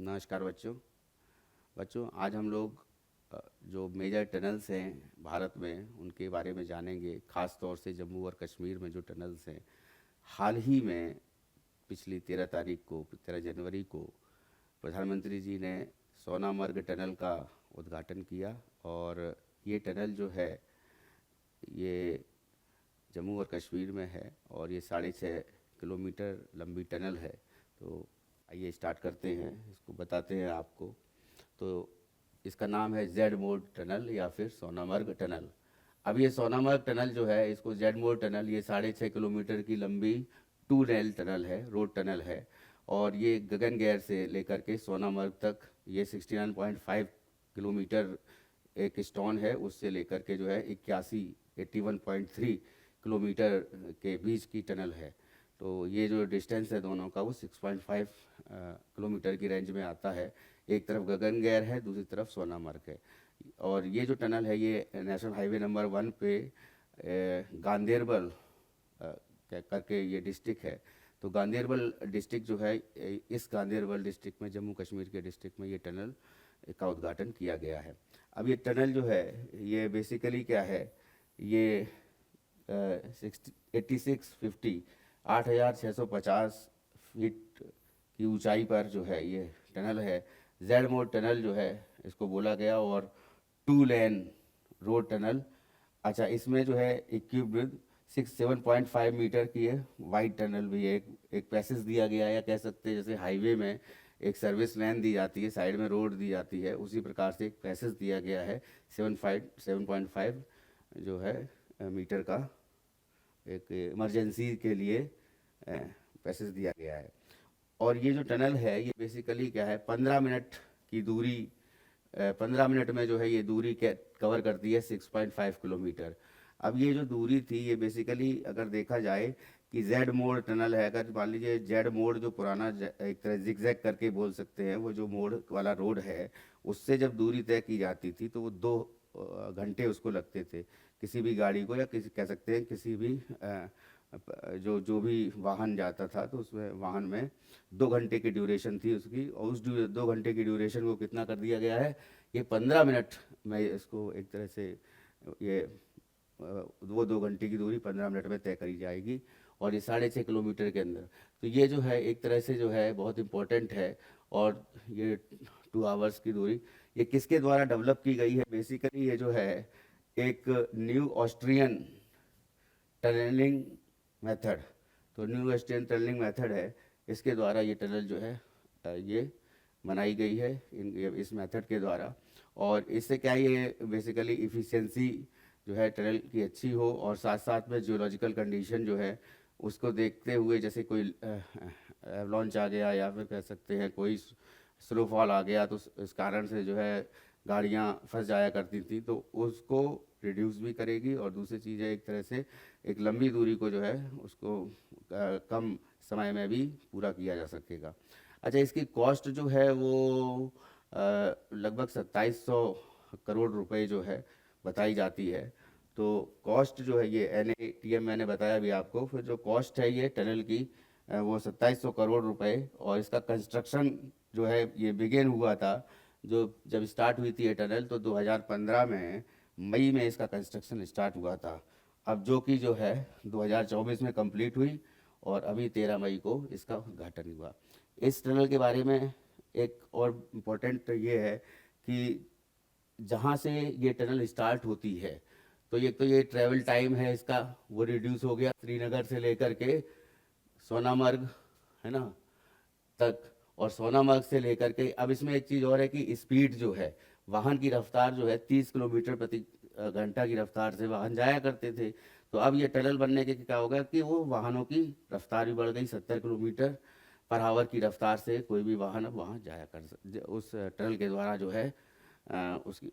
नमस्कार बच्चों। आज हम लोग जो मेजर टनल्स हैं भारत में उनके बारे में जानेंगे। ख़ास तौर से जम्मू और कश्मीर में जो टनल्स हैं, हाल ही में पिछली 13 जनवरी को प्रधानमंत्री जी ने सोनामर्ग टनल का उद्घाटन किया। और ये टनल जो है ये जम्मू और कश्मीर में है और ये 6.5 किलोमीटर लंबी टनल है। तो आइए स्टार्ट करते हैं, इसको बताते हैं आपको। तो इसका नाम है जेड मोड टनल या फिर सोनामर्ग टनल। अब ये सोनामर्ग टनल जो है, इसको जेड मोड टनल, ये 6.5 किलोमीटर की लंबी टू रेल टनल है, रोड टनल है। और ये गगनगैर से लेकर के सोनामर्ग तक ये 69.5 किलोमीटर एक स्टोन है, उससे लेकर के जो है 81 किलोमीटर के बीच की टनल है। तो ये जो डिस्टेंस है दोनों का वो 6.5 किलोमीटर की रेंज में आता है। एक तरफ गगनगैर है, दूसरी तरफ सोनामर्ग है। और ये जो टनल है ये नेशनल हाईवे नंबर 1 पे गांदेरबल करके ये डिस्ट्रिक्ट है। तो गांदेरबल डिस्ट्रिक्ट जो है, इस गांदेरबल डिस्ट्रिक्ट में, जम्मू कश्मीर के डिस्ट्रिक्ट में ये टनल का उद्घाटन किया गया है। अब ये टनल जो है ये बेसिकली क्या है, ये 8650 फीट की ऊंचाई पर जो है ये टनल है। जेड मोड टनल जो है इसको बोला गया। और टू लेन रोड टनल। अच्छा, इसमें जो है इक्विप्ड विद 7.5 मीटर की है वाइड टनल भी है। एक पैसेज दिया गया है, या कह सकते हैं जैसे हाईवे में एक सर्विस लेन दी जाती है, साइड में रोड दी जाती है, उसी प्रकार से एक पैसेज दिया गया है 7.5 जो है मीटर का, एक इमरजेंसी के लिए पैसेज दिया गया है। और ये जो टनल है ये बेसिकली क्या है, 15 मिनट की दूरी, 15 मिनट में जो है ये दूरी कवर करती है 6.5 किलोमीटर। अब ये जो दूरी थी ये बेसिकली अगर देखा जाए कि जेड मोड टनल है, अगर मान लीजिए जेड मोड जो पुराना एक तरह जिगजैग करके बोल सकते हैं, वो जो मोड़ वाला रोड है, उससे जब दूरी तय की जाती थी तो वो 2 घंटे उसको लगते थे किसी भी गाड़ी को, या किसी कह सकते हैं किसी भी जो भी वाहन जाता था, तो उसमें वाहन में 2 घंटे की ड्यूरेशन थी उसकी। और उस 2 घंटे की ड्यूरेशन को कितना कर दिया गया है, ये 15 मिनट में इसको एक तरह से ये वो 2 घंटे की दूरी 15 मिनट में तय करी जाएगी। और ये 6.5 किलोमीटर के अंदर। तो ये जो है एक तरह से जो है बहुत इम्पोर्टेंट है। और ये 2 आवर्स की दूरी ये किसके द्वारा डेवलप की गई है, बेसिकली ये जो है एक न्यू ऑस्ट्रियन टनलिंग मेथड। तो न्यू ऑस्ट्रियन टनलिंग मेथड है, इसके द्वारा ये टनल जो है ये बनाई गई है इस मेथड के द्वारा। और इससे क्या है, ये बेसिकली इफ़िशियंसी जो है टनल की अच्छी हो, और साथ साथ में जियोलॉजिकल कंडीशन जो है उसको देखते हुए, जैसे कोई एवलॉन्च आ गया या फिर कह सकते हैं कोई स्नोफॉल आ गया, तो इस कारण से जो है गाड़ियाँ फंस जाया करती थी, तो उसको रिड्यूस भी करेगी। और दूसरी चीज़ है एक तरह से एक लंबी दूरी को जो है उसको कम समय में भी पूरा किया जा सकेगा। अच्छा, इसकी कॉस्ट जो है वो लगभग 2700 करोड़ रुपए जो है बताई जाती है। तो कॉस्ट जो है ये NATM मैंने बताया भी आपको, फिर जो कॉस्ट है ये टनल की वो 2700 करोड़ रुपए। और इसका कंस्ट्रक्शन जो है ये बिगेन हुआ था, जो जब स्टार्ट हुई थी ये टनल, तो 2015 में मई में इसका कंस्ट्रक्शन स्टार्ट हुआ था। अब जो कि जो है 2024 में कंप्लीट हुई, और अभी 13 मई को इसका उद्घाटन हुआ। इस टनल के बारे में एक और इम्पोर्टेंट ये है कि जहाँ से ये टनल स्टार्ट होती है, तो ये ट्रैवल टाइम है इसका वो रिड्यूस हो गया श्रीनगर से लेकर के सोनामर्ग, है ना, तक। और सोनामर्ग से लेकर के, अब इसमें एक चीज़ और है कि स्पीड जो है, वाहन की रफ्तार जो है 30 किलोमीटर प्रति घंटा की रफ्तार से वाहन जाया करते थे। तो अब ये टनल बनने के क्या होगा कि वो वाहनों की रफ्तार भी बढ़ गई, 70 किलोमीटर पर आवर की रफ्तार से कोई भी वाहन अब वहाँ जाया उस टनल के द्वारा जो है उसकी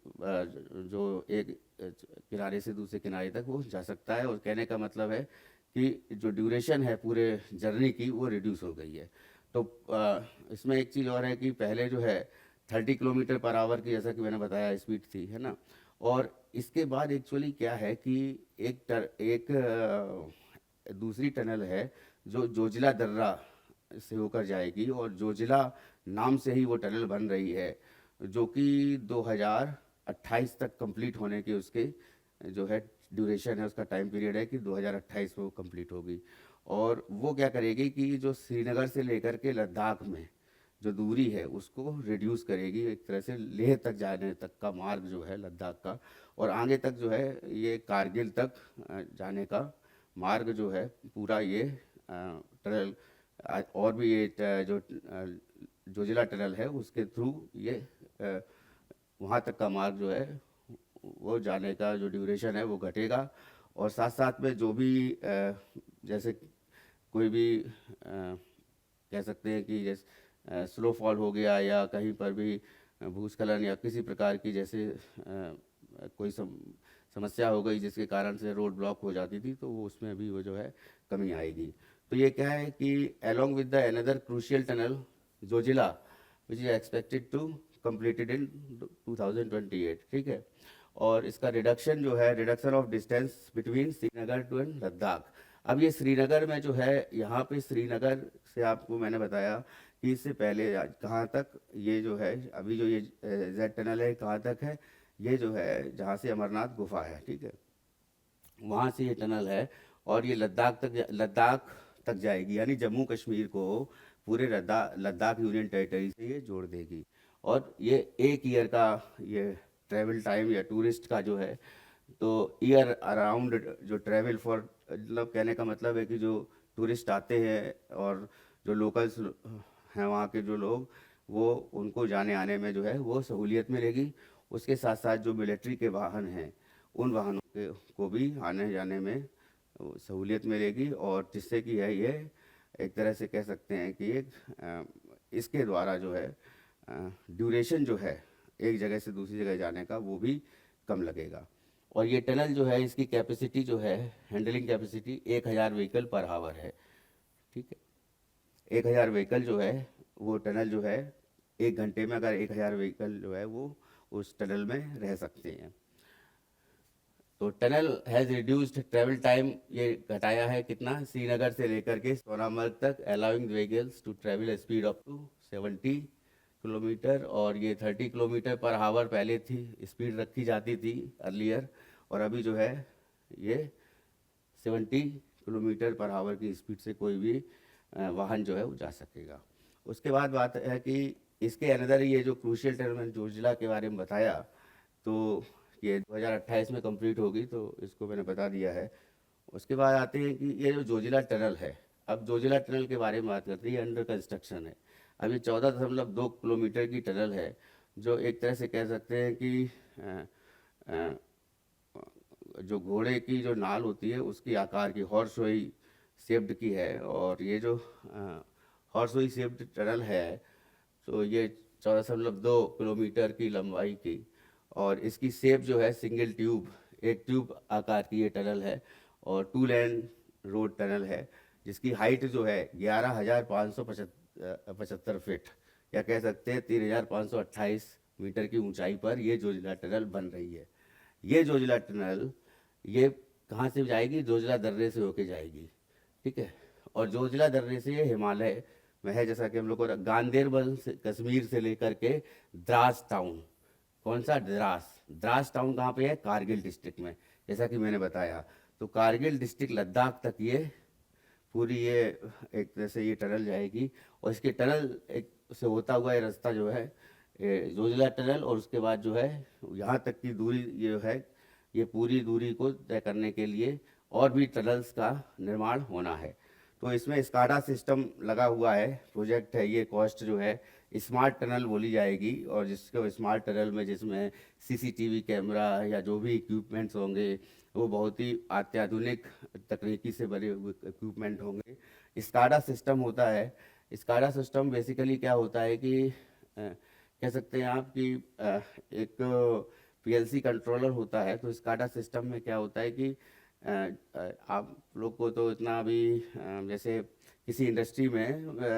जो एक किनारे से दूसरे किनारे तक वो जा सकता है। और कहने का मतलब है कि जो ड्यूरेशन है पूरे जर्नी की वो रिड्यूस हो गई है। तो इसमें एक चीज़ और है कि पहले जो है 30 किलोमीटर पर आवर की, जैसा कि मैंने बताया, स्पीड थी, है ना। और इसके बाद एक्चुअली क्या है कि एक दूसरी टनल है जो जोजिला दर्रा से होकर जाएगी, और जोजिला नाम से ही वो टनल बन रही है, जो कि 2028 तक कंप्लीट होने की उसके जो है ड्यूरेशन है, उसका टाइम पीरियड है कि 2028 में वो कंप्लीट होगी। और वो क्या करेगी कि जो श्रीनगर से लेकर के लद्दाख में जो दूरी है उसको रिड्यूस करेगी, एक तरह से लेह तक जाने तक का मार्ग जो है लद्दाख का, और आगे तक जो है ये कारगिल तक जाने का मार्ग जो है पूरा ये टनल, और भी ये जो जोजिला टनल है उसके थ्रू ये वहाँ तक का मार्ग जो है वो जाने का जो ड्यूरेशन है वो घटेगा। और साथ साथ में जो भी जैसे कोई भी कह सकते हैं कि जैसे स्नोफॉल हो गया या कहीं पर भी भूस्खलन या किसी प्रकार की जैसे कोई समस्या हो गई जिसके कारण से रोड ब्लॉक हो जाती थी, तो वो उसमें भी वो जो है कमी आएगी। तो ये क्या है कि along with the another crucial tunnel Zoji La which is expected to completed in 2028, ठीक है। और इसका रिडक्शन जो है, reduction of distance between Srinagar to and Ladakh. अब ये श्रीनगर में जो है, यहाँ पे श्रीनगर से आपको मैंने बताया कि इससे पहले कहाँ तक ये जो है, अभी जो ये जेड टनल है कहाँ तक है, ये जो है जहाँ से अमरनाथ गुफा है, ठीक है, वहाँ से ये टनल है। और ये लद्दाख तक जाएगी, यानी जम्मू कश्मीर को पूरे लद्दाख यूनियन टेरिटरी से ये जोड़ देगी। और ये 1 ईयर का ये ट्रैवल टाइम या टूरिस्ट का जो है, तो ईयर अराउंड जो ट्रैवल फॉर, मतलब कहने का मतलब है कि जो टूरिस्ट आते हैं और जो लोकल्स हैं वहाँ के जो लोग, वो उनको जाने आने में जो है वो सहूलियत मिलेगी। उसके साथ साथ जो मिलिट्री के वाहन हैं उन वाहनों को भी आने जाने में सहूलियत मिलेगी, और जिससे कि है ये एक तरह से कह सकते हैं कि इसके द्वारा जो है ड्यूरेशन जो है एक जगह से दूसरी जगह जाने का वो भी कम लगेगा। और ये टनल जो है इसकी कैपेसिटी जो है, handling capacity 1000 vehicle per hour है, ठीक है। 1000 व्हीकल जो है वो टनल जो है 1 घंटे में अगर 1000 व्हीकल जो है वो उस टनल में रह सकते हैं। तो tunnel has reduced travel time, ये घटाया है कितना, श्रीनगर से लेकर के सोनामर्ग तक, allowing vehicles to travel speed up to 70 kilometre. और ये 30 किलोमीटर पर आवर पहले थी स्पीड रखी जाती थी अर्लियर, और अभी जो है ये 70 किलोमीटर पर आवर की स्पीड से कोई भी वाहन जो है वो जा सकेगा। उसके बाद बात है कि इसके अंदर ये जो क्रूशियल टनल जोजिला के बारे में बताया, तो ये 2028 में कंप्लीट होगी, तो इसको मैंने बता दिया है। उसके बाद आते हैं कि ये जो जोजिला टनल है, अब जोजिला टनल के बारे में बात करते हैं, ये अंडर कंस्ट्रक्शन है। अब ये 14.2 किलोमीटर की टनल है, जो एक तरह से कह सकते हैं कि जो घोड़े की जो नाल होती है उसकी आकार की, हॉर्सोई शेप्ड की है। और ये जो हॉर्सोई शेप्ड टनल है, तो ये 14.2 किलोमीटर की लंबाई की, और इसकी शेप जो है सिंगल ट्यूब, एक ट्यूब आकार की ये टनल है, और 2 लेन रोड टनल है, जिसकी हाइट जो है 11,575 फीट, या कह सकते हैं 3,528 मीटर की ऊंचाई पर ये जोजिला टनल बन रही है। ये जोजिला टनल ये कहाँ से जाएगी, जोजिला दर्रे से होके जाएगी, ठीक है। और जोजिला दर्रे से ये हिमालय में है, जैसा कि हम लोग को गांदेरबल से, कश्मीर से लेकर के द्रास टाउन, कौन सा, द्रास, द्रास टाउन कहाँ पे है, कारगिल डिस्ट्रिक्ट में, जैसा कि मैंने बताया। तो कारगिल डिस्ट्रिक्ट लद्दाख तक ये पूरी ये एक तरह से ये टनल जाएगी। और इसके टनल एक से होता हुआ ये रास्ता जो है जोजिला टनल, और उसके बाद जो है यहाँ तक की दूरी ये है, ये पूरी दूरी को तय करने के लिए और भी टनल्स का निर्माण होना है। तो इसमें स्काडा सिस्टम लगा हुआ है, प्रोजेक्ट है ये, कॉस्ट जो है स्मार्ट टनल बोली जाएगी, और जिसको स्मार्ट टनल में जिसमें सीसीटीवी कैमरा या जो भी इक्विपमेंट्स होंगे वो बहुत ही अत्याधुनिक तकनीकी से बने हुए इक्विपमेंट होंगे। स्काडा सिस्टम होता है, स्काडा सिस्टम बेसिकली क्या होता है कि कह सकते हैं आप कि एक पीएलसी कंट्रोलर होता है। तो स्काडा सिस्टम में क्या होता है कि आप लोग को तो इतना अभी जैसे किसी इंडस्ट्री में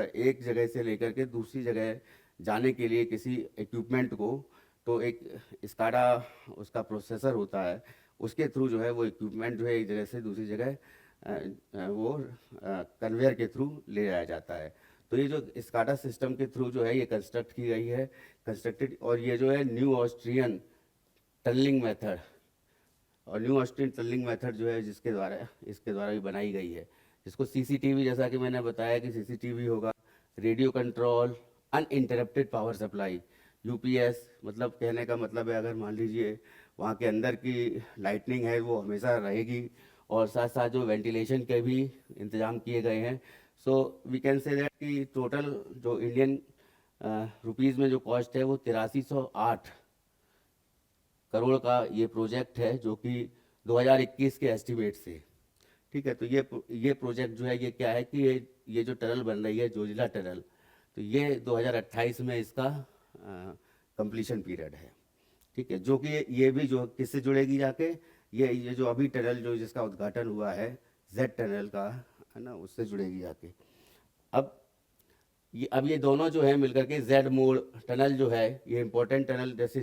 एक जगह से लेकर के दूसरी जगह जाने के लिए किसी इक्विपमेंट को, तो एक स्काडा उसका प्रोसेसर होता है, उसके थ्रू जो है वो इक्विपमेंट जो है एक जगह से दूसरी जगह वो कन्वेयर के थ्रू ले जाया जाता है। तो ये जो स्काडा सिस्टम के थ्रू जो है ये कंस्ट्रक्ट की गई है, कंस्ट्रक्टेड, और ये जो है न्यू ऑस्ट्रियन टनलिंग मेथड, और न्यू ऑस्ट्रियन टनलिंग मेथड जो है इसके द्वारा भी बनाई गई है, जिसको सीसीटीवी, जैसा कि मैंने बताया कि सीसीटीवी होगा, radio control, uninterrupted power supply, UPS, मतलब कहने का मतलब है अगर मान लीजिए वहाँ के अंदर की लाइटनिंग है वो हमेशा रहेगी, और साथ साथ जो वेंटिलेशन के भी इंतजाम किए गए हैं। So we can say that कि टोटल जो इंडियन रुपीज़ में जो कॉस्ट है वो 8308 करोड़ का ये प्रोजेक्ट है, जो कि 2021 के एस्टिमेट से। ठीक है, तो ये प्रोजेक्ट जो है ये क्या है कि ये जो टनल बन रही है जोजिला टनल, तो ये 2028 में इसका कंप्लीशन पीरियड है। ठीक है, जो कि ये भी जो किससे जुड़ेगी जाके, ये जो अभी टनल जो जिसका उद्घाटन हुआ है जेड टनल का, है ना, उससे जुड़ेगी जाके। अब ये दोनों जो है मिलकर के जेड मोड़ टनल जो है ये इम्पोर्टेंट टनल, जैसे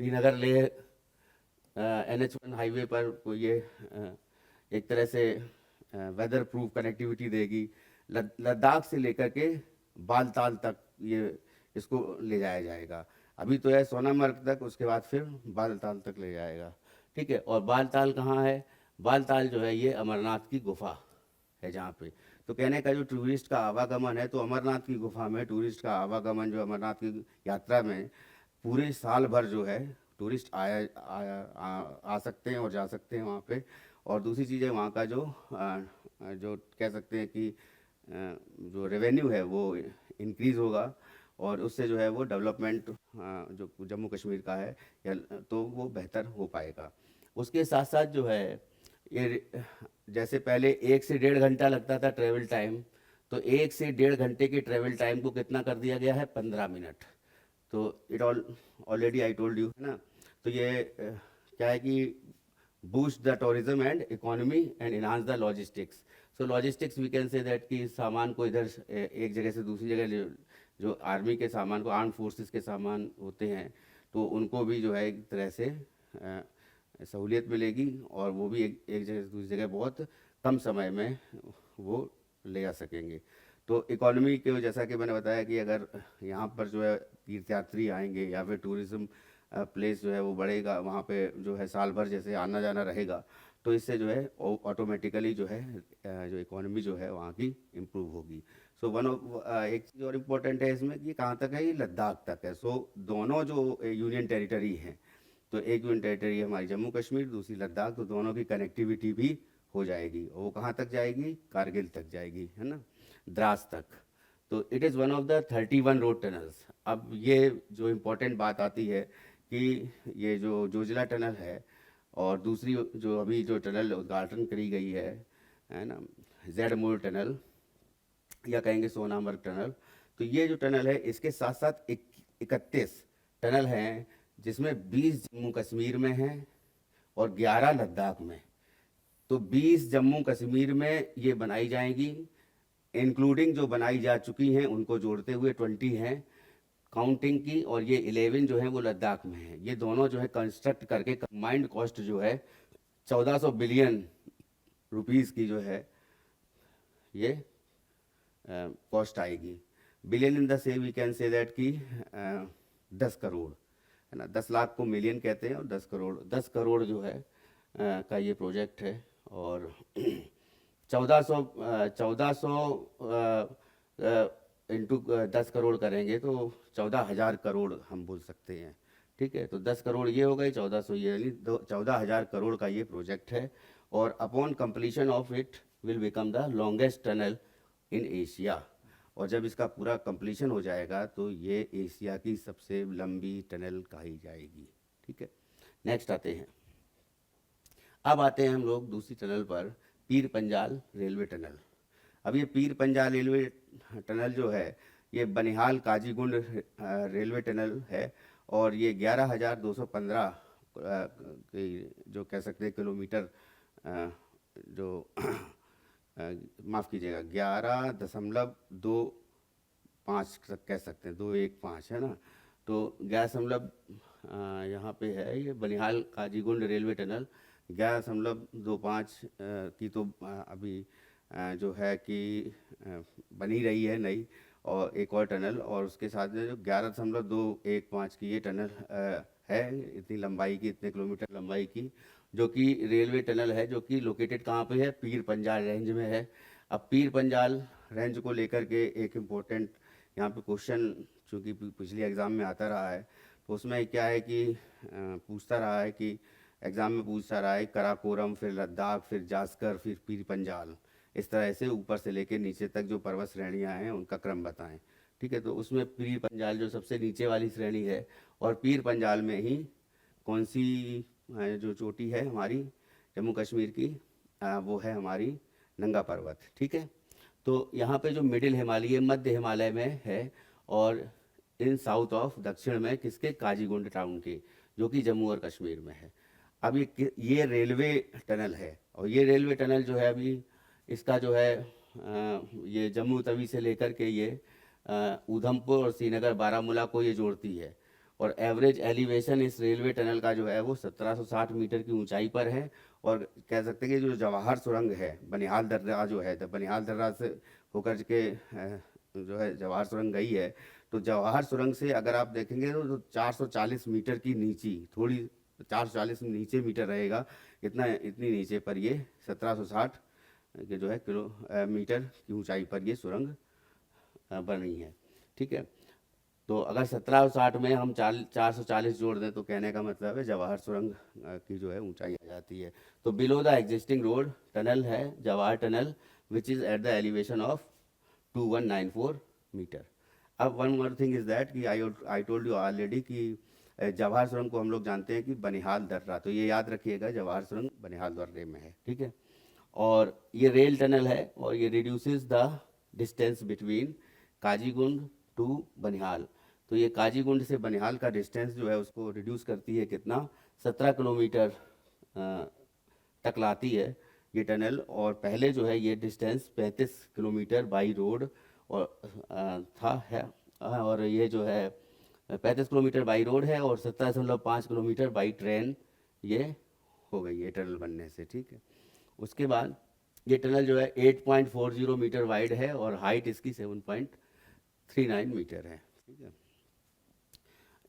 श्रीनगर लेह NH1 हाईवे पर को ये एक तरह से वेदर प्रूफ कनेक्टिविटी देगी। लद्दाख से लेकर के बालताल तक ये इसको ले जाया जाएगा। अभी तो है सोनामर्ग तक, उसके बाद फिर बालताल तक ले जाएगा। ठीक है, और बालताल कहाँ है? बालताल जो है ये अमरनाथ की गुफा है जहाँ पे, तो कहने का जो टूरिस्ट का आवागमन है, तो अमरनाथ की गुफा में टूरिस्ट का आवागमन जो अमरनाथ की यात्रा में पूरे साल भर जो है टूरिस्ट आ सकते हैं और जा सकते हैं वहाँ पे। और दूसरी चीज़ है वहाँ का जो कह सकते हैं कि जो रेवेन्यू है वो इंक्रीज़ होगा, और उससे जो है वो डेवलपमेंट जो जम्मू कश्मीर का है या तो वो बेहतर हो पाएगा। उसके साथ साथ जो है ये जैसे पहले 1 से 1.5 घंटा लगता था ट्रैवल टाइम, तो 1 से 1.5 घंटे के ट्रैवल टाइम को कितना कर दिया गया है? 15 मिनट। तो it already I told you, है ना। तो ये क्या है कि boost the tourism and economy and enhance the logistics. So logistics we can say that कि सामान को इधर एक जगह से दूसरी जगह जो आर्मी के सामान को, आर्म फोर्सेस के सामान होते हैं, तो उनको भी जो है एक तरह से सहूलियत मिलेगी, और वो भी एक जगह से दूसरी जगह बहुत कम समय में वो ले आ सकेंगे। तो इकोनॉमी के जैसा कि मैंने बताया कि अगर यहाँ पर जो है तीर्थयात्री आएंगे या फिर टूरिज़्म प्लेस जो है वो बढ़ेगा, वहाँ पे जो है साल भर जैसे आना जाना रहेगा, तो इससे जो है ऑटोमेटिकली जो है जो इकोनॉमी जो है वहाँ की इम्प्रूव होगी। सो एक चीज़ और इम्पोर्टेंट है इसमें कि कहाँ तक है, ये लद्दाख तक है। सो दोनों जो यूनियन टेरिटरी हैं, तो एक यूनियन टेरिटरी है हमारी जम्मू कश्मीर, दूसरी लद्दाख, तो दोनों की कनेक्टिविटी भी हो जाएगी। और वो कहाँ तक जाएगी? कारगिल तक जाएगी, है ना, द्रास तक। तो it is one of the 31 road tunnels. अब ये जो इम्पोर्टेंट बात आती है कि ये जो जोजिला टनल है और दूसरी जो अभी जो टनल उद्घाटन करी गई है ना, जेड मोड़ टनल या कहेंगे सोनामर्ग टनल, तो ये जो टनल है इसके साथ साथ 31 टनल हैं, जिसमें 20 जम्मू कश्मीर में हैं और 11 लद्दाख में। तो 20 जम्मू कश्मीर में ये बनाई जाएंगी, इंक्लूडिंग जो बनाई जा चुकी हैं उनको जोड़ते हुए 20 हैं काउंटिंग की, और ये 11 जो है वो लद्दाख में है। ये दोनों जो है कंस्ट्रक्ट करके कंबाइंड कॉस्ट जो है 1400 बिलियन रुपीस की जो है ये कॉस्ट आएगी। बिलियन इन द से वी कैन से दैट कि 10 करोड़, है ना, 10 लाख को मिलियन कहते हैं, और 10 करोड़ जो है का ये प्रोजेक्ट है। और 1400 इंटू 10 करोड़ करेंगे तो 14,000 करोड़ हम बोल सकते हैं। ठीक है, तो 10 करोड़ ये हो गए, 1400 ये, यानी 14,000 करोड़ का ये प्रोजेक्ट है। और upon completion of it will become the longest tunnel in Asia. और जब इसका पूरा कंप्लीशन हो जाएगा तो ये एशिया की सबसे लंबी टनल कही जाएगी। ठीक है, नेक्स्ट आते हैं। अब आते हैं हम लोग दूसरी टनल पर, पीर पंजाल रेलवे टनल। अब ये पीर पंजाल रेलवे टनल जो है ये बनिहाल काजीगुंड रेलवे टनल है, और ये 11,215 जो कह सकते हैं किलोमीटर, जो माफ़ कीजिएगा 11.25 तक कह सकते हैं, 215, है ना। तो 11 यहाँ पे है ये बनिहाल काजीगुंड रेलवे टनल 11.25 की तो अभी जो है कि बनी रही है नई, और एक और टनल, और उसके साथ में जो 11.215 की ये टनल है, इतनी लंबाई की, इतने किलोमीटर लंबाई की, जो कि रेलवे टनल है, जो कि लोकेटेड कहाँ पे है, पीर पंजाल रेंज में है। अब पीर पंजाल रेंज को लेकर के एक इम्पोर्टेंट यहाँ पे क्वेश्चन, चूँकि पिछली एग्ज़ाम में आता रहा है, तो उसमें क्या है कि पूछता रहा है कि एग्ज़ाम में पूछता रहा है कराकोरम, फिर लद्दाख, फिर जास्कर, फिर पीर पंजाल, इस तरह से ऊपर से लेके नीचे तक जो पर्वत श्रेणियाँ हैं उनका क्रम बताएं। ठीक है, तो उसमें पीर पंजाल जो सबसे नीचे वाली श्रेणी है, और पीर पंजाल में ही कौन सी जो चोटी है हमारी जम्मू कश्मीर की, वो है हमारी नंगा पर्वत। ठीक है, तो यहाँ पे जो मिडिल हिमालय, मध्य हिमालय में है, और इन साउथ ऑफ, दक्षिण में किसके, काजीगुंड टाउन के, जो कि जम्मू और कश्मीर में है। अब ये रेलवे टनल है, और ये रेलवे टनल जो है अभी इसका जो है ये जम्मू तवी से लेकर के ये ऊधमपुर और श्रीनगर बारामूला को ये जोड़ती है। और एवरेज एलिवेशन इस रेलवे टनल का जो है वो 1760 मीटर की ऊंचाई पर है। और कह सकते हैं कि जो जवाहर सुरंग है, बनिहाल दर्रा जो है, तो बनिहाल दर्रा से होकर के जो है जवाहर सुरंग गई है, तो जवाहर सुरंग से अगर आप देखेंगे तो 440 मीटर की नीची, थोड़ी 440 नीचे मीटर रहेगा, इतनी नीचे पर ये 1760 के जो है मीटर की ऊंचाई पर ये सुरंग बन रही है। ठीक है, तो अगर 1760 में हम 440 जोड़ दें, तो कहने का मतलब है जवाहर सुरंग की जो है ऊंचाई आ जाती है। तो below the existing road tunnel है Jawahar tunnel, which is at the elevation of 2194 metre. अब one more thing is that कि आई टोल्ड यू ऑलरेडी कि जवाहर सुरंग को हम लोग जानते हैं कि बनिहाल दर्रा, तो ये याद रखिएगा जवाहर सुरंग बनिहाल दर्रे में है। ठीक है, और ये रेल टनल है, और ये reduces the distance between Qazigund to Banihal. तो ये काजीगुंड से बनिहाल का डिस्टेंस जो है उसको रिड्यूस करती है, कितना, 17 किलोमीटर तक लाती है ये टनल। और पहले जो है ये डिस्टेंस 35 किलोमीटर बाई रोड और था है, और ये जो है 35 किलोमीटर बाई रोड है, और 17.5 किलोमीटर बाई ट्रेन ये हो गई है टनल बनने से। ठीक है, उसके बाद ये टनल जो है 8.40 मीटर वाइड है, और हाइट इसकी 7.39 मीटर है। ठीक है,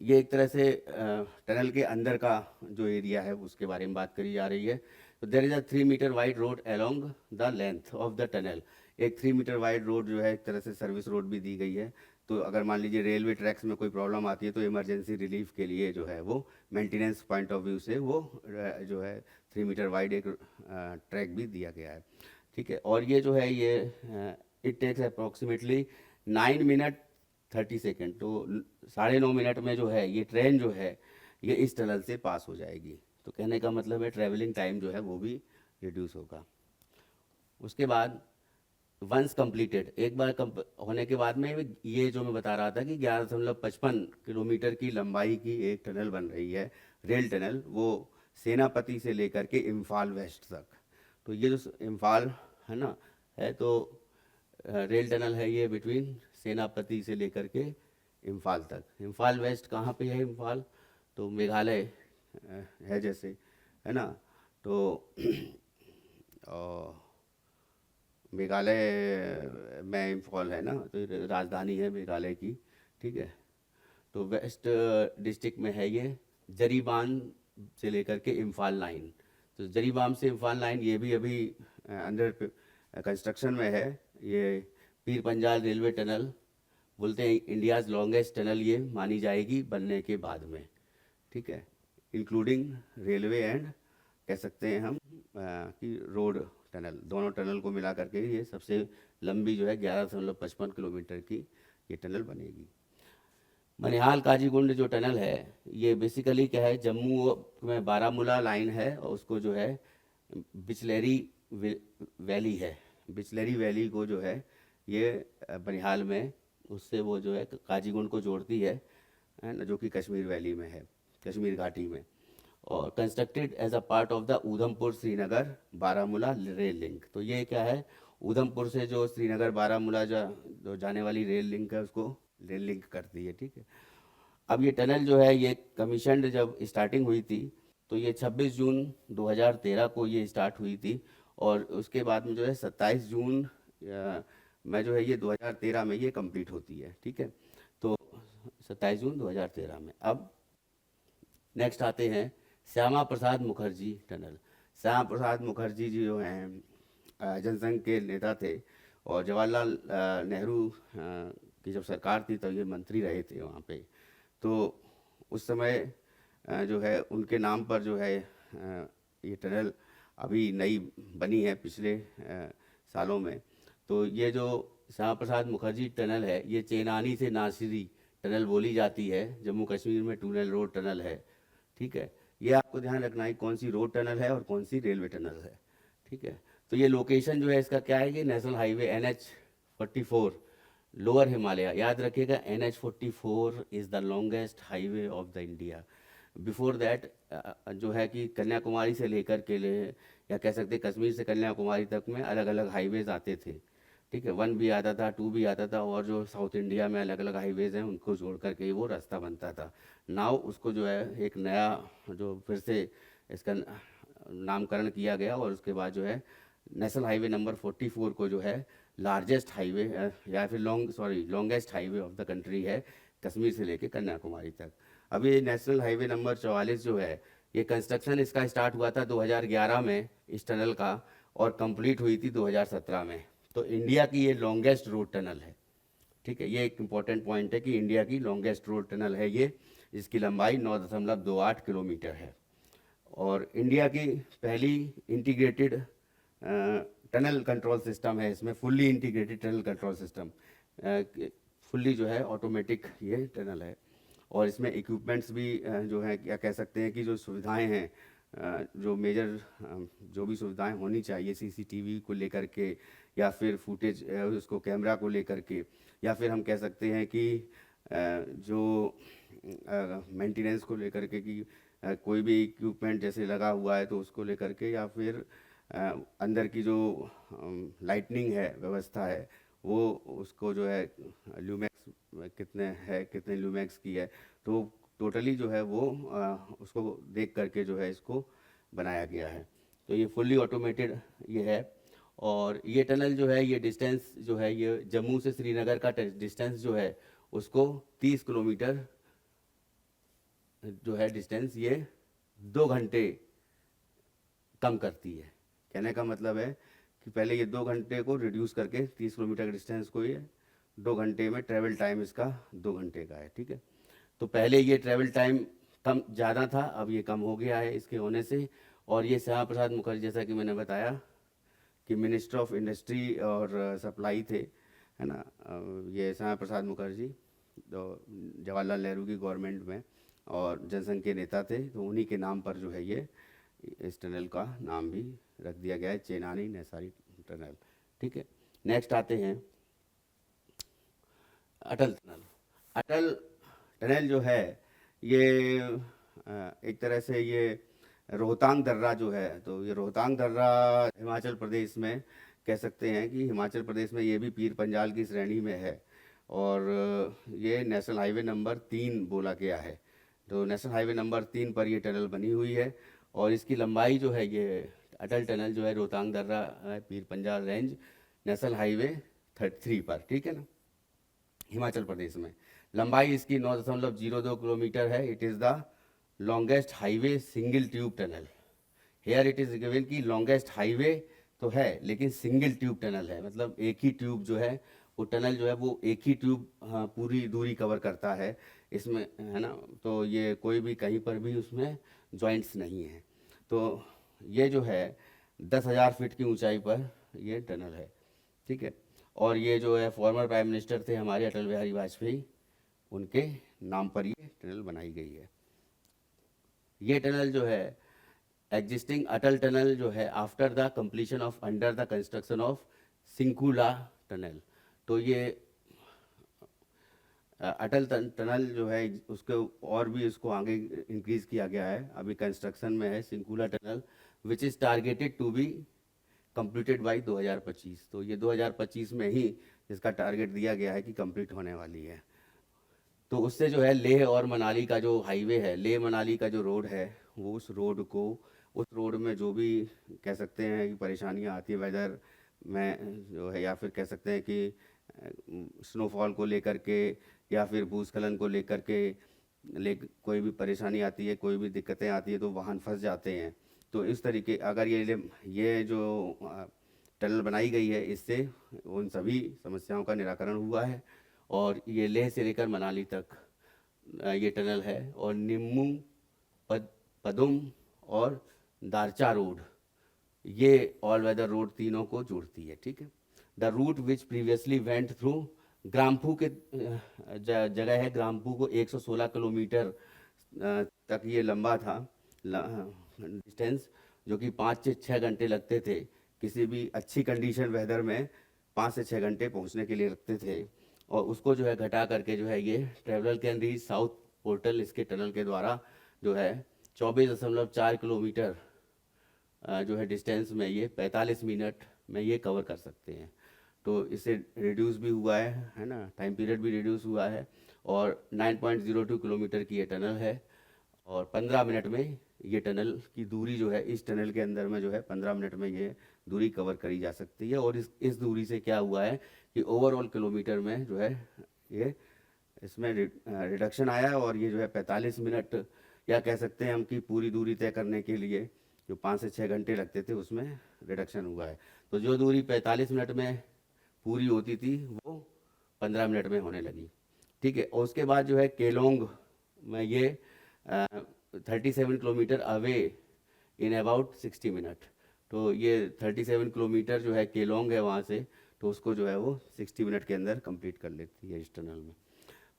ये एक तरह से टनल के अंदर का जो एरिया है उसके बारे में बात करी जा रही है। तो there is a 3 metre wide road along the length of the tunnel. एक 3 मीटर वाइड रोड जो है एक तरह से सर्विस रोड भी दी गई है। तो अगर मान लीजिए रेलवे ट्रैक्स में कोई प्रॉब्लम आती है, तो इमरजेंसी रिलीफ के लिए जो है वो मेंटेनेंस पॉइंट ऑफ व्यू से वो जो है 3 मीटर वाइड एक ट्रैक भी दिया गया है। ठीक है, और ये जो है ये it takes approximately 9 minute 30 second, तो 9.5 मिनट में जो है ये ट्रेन जो है ये इस टनल से पास हो जाएगी। तो कहने का मतलब है ट्रैवलिंग टाइम जो है वो भी रिड्यूस होगा। उसके बाद वंस कंप्लीटेड, एक बार होने के बाद में ये जो मैं बता रहा था कि 11.55 किलोमीटर की लंबाई की एक टनल बन रही है, रेल टनल, वो सेनापति से लेकर के इम्फाल वेस्ट तक। तो ये जो इम्फाल है ना है, तो रेल टनल है ये बिटवीन सेनापति से लेकर के इम्फाल तक। इम्फाल वेस्ट कहाँ पे है, इम्फाल तो मेघालय है जैसे, है ना, तो मेघालय में इम्फाल है ना, तो ये राजधानी है मेघालय की। ठीक है, तो वेस्ट डिस्ट्रिक्ट में है ये, जरीबान से लेकर के इम्फाल लाइन। तो जरीबाम से इम्फाल लाइन ये भी अभी अंडर कंस्ट्रक्शन में है। ये पीर पंजाल रेलवे टनल बोलते हैं इंडियाज़ लॉन्गेस्ट टनल ये मानी जाएगी बनने के बाद में। ठीक है, इंक्लूडिंग रेलवे एंड कह सकते हैं हम कि रोड टनल, दोनों टनल को मिला करके ये सबसे लंबी जो है 11.55 किलोमीटर की ये टनल बनेगी। बनिहाल काजीगुंड जो टनल है ये बेसिकली क्या है, जम्मू में बारामूला लाइन है, और उसको जो है बिचलेरी वैली है, बिचलेरी वैली को जो है ये बनिहाल में उससे वो जो है काजीगुंड को जोड़ती है ना, जो कि कश्मीर वैली में है, कश्मीर घाटी में। और constructed as a part of the Udhampur Srinagar Baramulla rail link. तो ये क्या है, ऊधमपुर से जो श्रीनगर बारामूला जो जाने वाली रेल लिंक है उसको रेल लिंक करती है। ठीक है, अब ये टनल जो है ये कमीशनड जब स्टार्टिंग हुई थी, तो ये 26 जून 2013 को ये स्टार्ट हुई थी, और उसके बाद में जो है 27 जून में जो है ये 2013 में ये कंप्लीट होती है, ठीक है। तो 27 जून 2013 में। अब नेक्स्ट आते हैं श्यामा प्रसाद मुखर्जी टनल। श्यामा प्रसाद मुखर्जी जी जो हैं जनसंघ के नेता थे, और जवाहरलाल नेहरू की जब सरकार थी तब ये मंत्री रहे थे वहाँ पे। तो उस समय जो है उनके नाम पर जो है ये टनल अभी नई बनी है पिछले सालों में। तो ये जो श्यामा प्रसाद मुखर्जी टनल है ये चेनानी से नासिरी टनल बोली जाती है, जम्मू कश्मीर में टूनल रोड टनल है, ठीक है। ये आपको ध्यान रखना है कौन सी रोड टनल है और कौन सी रेलवे टनल है, ठीक है। तो ये लोकेशन जो है इसका क्या है कि national highway NH 44 lower Himalaya, याद रखिएगा NH 44 is the longest highway of the India. Before that जो है कि कन्याकुमारी से लेकर के ले, या कह सकते हैं कश्मीर से कन्याकुमारी तक में अलग अलग हाईवेज आते थे, ठीक है। 1 भी आता था, 2 भी आता था, और जो साउथ इंडिया में अलग अलग हाईवेज हैं उनको जोड़ करके वो रास्ता बनता था। नाउ उसको जो है एक नया जो फिर से इसका नामकरण किया गया, और उसके बाद जो है नेशनल हाईवे नंबर 44 को जो है लार्जेस्ट हाईवे या फिर longest highway of the country है, कश्मीर से लेके कन्याकुमारी तक। अब ये नेशनल हाईवे नंबर 44 जो है ये कंस्ट्रक्शन इसका स्टार्ट हुआ था 2011 में इस टनल का, और कंप्लीट हुई थी 2017 में। तो इंडिया की ये लॉन्गेस्ट रोड टनल है, ठीक है। ये एक इम्पॉर्टेंट पॉइंट है कि इंडिया की लॉन्गेस्ट रोड टनल है ये, जिसकी लंबाई 9.28 किलोमीटर है, और इंडिया की पहली इंटीग्रेटेड टनल कंट्रोल सिस्टम है इसमें, fully integrated tunnel control system, fully जो है ऑटोमेटिक ये टनल है। और इसमें इक्विपमेंट्स भी जो है क्या कह सकते हैं कि जो सुविधाएं हैं, जो मेजर जो भी सुविधाएं होनी चाहिए CCTV को लेकर के, या फिर फुटेज उसको कैमरा को लेकर के, या फिर हम कह सकते हैं कि जो मेंटेनेंस को लेकर के कि कोई भी इक्विपमेंट जैसे लगा हुआ है तो उसको लेकर के, या फिर अंदर की जो लाइटनिंग है व्यवस्था है वो उसको जो है ल्यूमैक्स कितने है, कितने ल्यूमैक्स की है, तो टोटली जो है वो उसको देख करके जो है इसको बनाया गया है। तो ये फुल्ली ऑटोमेटेड ये है। और ये टनल जो है ये डिस्टेंस जो है ये जम्मू से श्रीनगर का डिस्टेंस जो है उसको 30 किलोमीटर जो है डिस्टेंस ये 2 घंटे कम करती है। कहने का मतलब है कि पहले ये 2 घंटे को रिड्यूस करके 30 किलोमीटर के डिस्टेंस को ये 2 घंटे में ट्रैवल टाइम इसका 2 घंटे का है, ठीक है। तो पहले ये ट्रैवल टाइम कम ज़्यादा था, अब ये कम हो गया है इसके होने से। और ये श्यामा प्रसाद मुखर्जी जैसा कि मैंने बताया कि मिनिस्टर ऑफ इंडस्ट्री और सप्लाई थे, है ना, ये श्यामा प्रसाद मुखर्जी तो जवाहरलाल नेहरू की गवर्नमेंट में और जनसंघ के नेता थे, तो उन्हीं के नाम पर जो है ये इस टनल का नाम भी रख दिया गया है चेनानी नेसारी टनल, ठीक है। नेक्स्ट आते हैं अटल टनल। अटल टनल जो है ये एक तरह से ये रोहतांग दर्रा जो है, तो ये रोहतांग दर्रा हिमाचल प्रदेश में कह सकते हैं कि हिमाचल प्रदेश में ये भी पीर पंजाल की श्रेणी में है, और ये नेशनल हाईवे नंबर 3 बोला गया है। तो नेशनल हाईवे नंबर 3 पर ये टनल बनी हुई है, और इसकी लंबाई जो है ये अटल टनल जो है रोहतांग दर्रा Pir Panjal range national highway 33 पर, ठीक है ना, हिमाचल प्रदेश में लंबाई इसकी 9.02 किलोमीटर है। It is the longest highway single tube tunnel. Here it is given की लॉन्गेस्ट हाईवे तो है लेकिन सिंगल ट्यूब टनल है, मतलब एक ही ट्यूब जो है वो टनल जो है वो एक ही ट्यूब पूरी दूरी कवर करता है इसमें, है ना। तो ये कोई भी कहीं पर भी उसमें जॉइंट्स नहीं है। तो ये जो है 10,000 फीट की ऊंचाई पर ये टनल है, ठीक है। और ये जो है फॉर्मर प्राइम मिनिस्टर थे हमारे अटल बिहारी वाजपेयी, उनके नाम पर ये टनल बनाई गई है। ये टनल जो है एग्जिस्टिंग अटल टनल जो है after the completion of under the construction of Shinkula tunnel. तो ये अटल टनल जो है उसके और भी इसको आगे इंक्रीज किया गया है, अभी कंस्ट्रक्शन में है Shinkula tunnel which is targeted to be completed by 2025। तो ये 2025 में ही इसका टारगेट दिया गया है कि कंप्लीट होने वाली है। तो उससे जो है लेह और मनाली का जो हाईवे है, लेह मनाली का जो रोड है, वो उस रोड में जो भी कह सकते हैं कि परेशानियां आती है, वेदर में जो है, या फिर कह सकते हैं कि स्नोफॉल को लेकर के या फिर भूस्खलन को लेकर के कोई भी परेशानी आती है, कोई भी दिक्कतें आती है तो वाहन फंस जाते हैं। तो इस तरीके अगर ये जो टनल बनाई गई है, इससे उन सभी समस्याओं का निराकरण हुआ है। और ये लेह से लेकर मनाली तक ये टनल है। और निम्मू, पद पदुम और दारचा रोड, ये ऑल वेदर रोड तीनों को जोड़ती है, ठीक है। The route which previously went through Gramphu के जगह है, ग्राम्फू को 116 किलोमीटर तक ये लंबा था डिस्टेंस, जो कि 5 से 6 घंटे लगते थे। किसी भी अच्छी कंडीशन वेदर में 5 से 6 घंटे पहुंचने के लिए लगते थे। और उसको जो है घटा करके जो है ये traveller can reach south portal, इसके टनल के द्वारा जो है 24.4 किलोमीटर जो है डिस्टेंस में ये 45 मिनट में ये कवर कर सकते हैं। तो इससे रिड्यूस भी हुआ है ना, टाइम पीरियड भी रिड्यूस हुआ है। और 9.02 किलोमीटर की ये टनल है। और 15 मिनट में ये टनल की दूरी जो है, इस टनल के अंदर में जो है 15 मिनट में ये दूरी कवर करी जा सकती है। और इस दूरी से क्या हुआ है कि ओवरऑल किलोमीटर में जो है ये इसमें रिडक्शन आया है। और ये जो है 45 मिनट, या कह सकते हैं हम कि पूरी दूरी तय करने के लिए जो 5 से 6 घंटे लगते थे उसमें रिडक्शन हुआ है। तो जो दूरी 45 मिनट में पूरी होती थी वो 15 मिनट में होने लगी, ठीक है। और उसके बाद जो है केलोंग में ये 37 kilometre away in about 60 minute. तो ये 37 किलोमीटर जो है केलोंग है वहाँ से, तो उसको जो है वो 60 मिनट के अंदर कंप्लीट कर लेती है इस टनल में।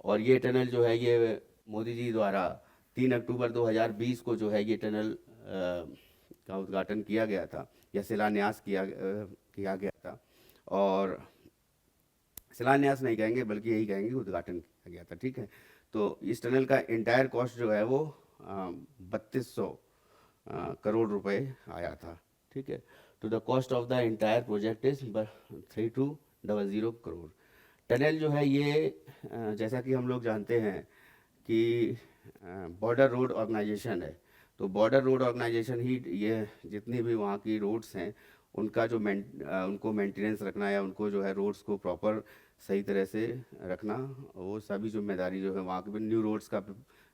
और ये टनल जो है ये मोदी जी द्वारा 3 अक्टूबर 2020 को जो है ये टनल का उद्घाटन किया गया था, या शिलान्यास किया गया था। और शिलान्यास नहीं कहेंगे बल्कि यही कहेंगे उद्घाटन किया गया था, ठीक है। तो इस टनल का इंटायर कॉस्ट जो है वो 3200 करोड़ रुपए आया था, ठीक है। तो the cost of the entire project is 3200 crore. Tunnel जो है ये जैसा कि हम लोग जानते हैं कि बॉर्डर रोड ऑर्गेनाइजेशन है। तो बॉर्डर रोड ऑर्गेनाइजेशन ही ये जितनी भी वहाँ की रोड्स हैं उनका जो उनको मेंटेनेंस रखना, या उनको जो है रोड्स को प्रॉपर सही तरह से रखना, वो सभी जिम्मेदारी जो है वहाँ के न्यू रोड्स का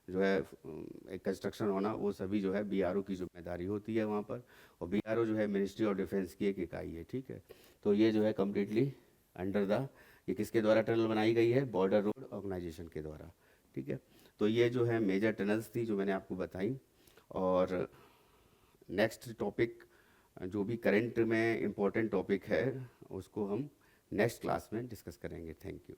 जो है एक कंस्ट्रक्शन होना, वो सभी जो है बीआरओ की जिम्मेदारी होती है वहाँ पर। और बीआरओ जो है मिनिस्ट्री ऑफ डिफेंस की एक इकाई है, ठीक है। तो ये जो है कम्प्लीटली अंडर द, ये किसके द्वारा टनल बनाई गई है? बॉर्डर रोड ऑर्गेनाइजेशन के द्वारा, ठीक है। तो ये जो है मेजर टनल्स थी जो मैंने आपको बताई। और नेक्स्ट टॉपिक जो भी करंट में इम्पोर्टेंट टॉपिक है उसको हम नेक्स्ट क्लास में डिस्कस करेंगे। Thank you.